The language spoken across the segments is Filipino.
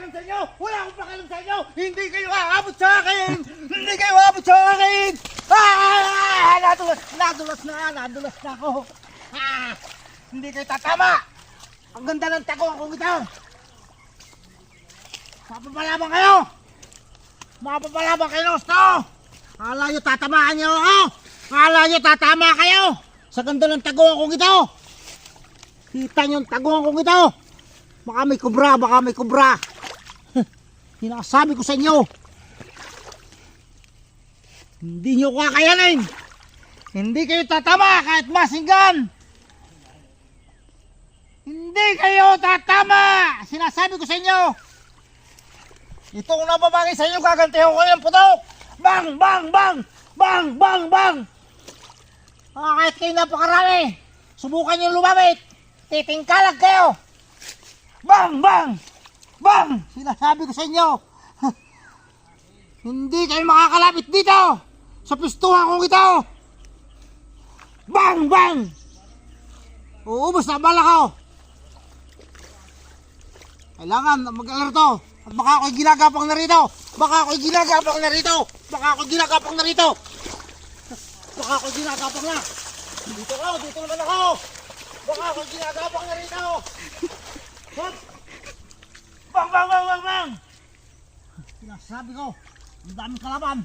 pakialam sa inyo! Wala akong pakialam sa inyo! Hindi kayo aabot sa akin! Hindi kayo aabot sa akin! Nadulas na ako! Hindi kayo tatama! Ang ganda ng taguan kong ito! Mapapalaban kayo! Mapapalaban kayo, gusto! Akala nyo tatamaan nyo ako! Akala nyo tatama kayo! Sa ganda ng taguan kong ito! Kita nyo ang taguan kong ito! Baka may kubra, baka may kubra! Sinasabi ko sa inyo! Hindi nyo kakayanin! Hindi kayo tatama kahit masinggan! Hindi kayo tatama! Sinasabi ko sa inyo! Itong nababagay sa inyo, gagantihan ko yung putok! Bang! Bang! Bang! Bang! Bang! Bang! Kahit kayo napakarami, subukan nyo lumamit! Titingkalag kayo! Bang! Bang! Bang! Sinasabi ko sa inyo! Hindi kayo makakalapit dito! Sa pistuhan kong ito! Bang! Bang! Uubos na bala ko! Kailangan mag-alerto! At baka ako'y ginagapang na rito! Baka ako'y ginagapang na rito! Baka ako'y ginagapang na rito! Baka ako'y ginagapang na! Dito ako! Dito naman ako! Baka ako'y ginagapang na rito! Hop! Bang! Bang! Bang! Bang! Bang! Sinasabi ko, ang daming kalaban!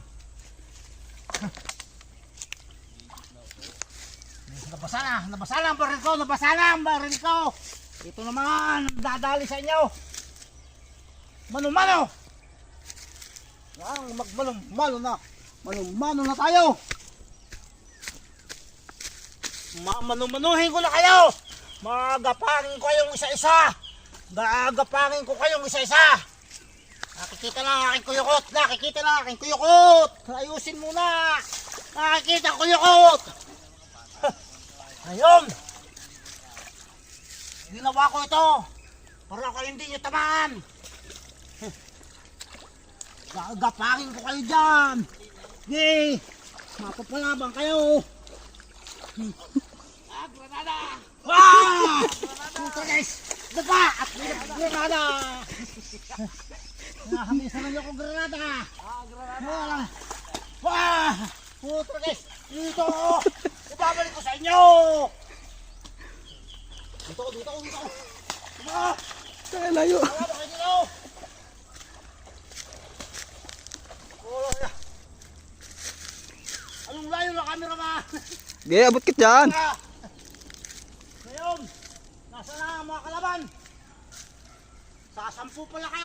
Nabasa na ang baril ko! Nabasa na ang baril ko! Ito naman, dadali sa inyo! Mano-mano! Yan, magmano-mano na! Mano-mano na tayo! Mano-manuhin ko na kayo! Magapangin ko kayong isa-isa! Gagapangin ko kayong isa-isa! Nakikita na ang aking kuyukot! Nakikita na ang aking kuyukot! Ayusin muna! Nakikita ang kuyukot! Ayun! Ginawa ko ito para kayo hindi nyo tamaan! Gagapangin ko kayo dyan! Yay! Mapapalabang kayo! Granada! Puto guys! Dapa! At granada! Nakamisan na nyo akong granada! Granada! Puto guys! Dito! Ibabalik ko sa inyo! Dito! Kaya layo. Palabang kayo dito! Anong layo na camera ba? Gaya, abot kit dyan. Ngayon, nasa na ang mga kalaban? Sa 10 pala kayo.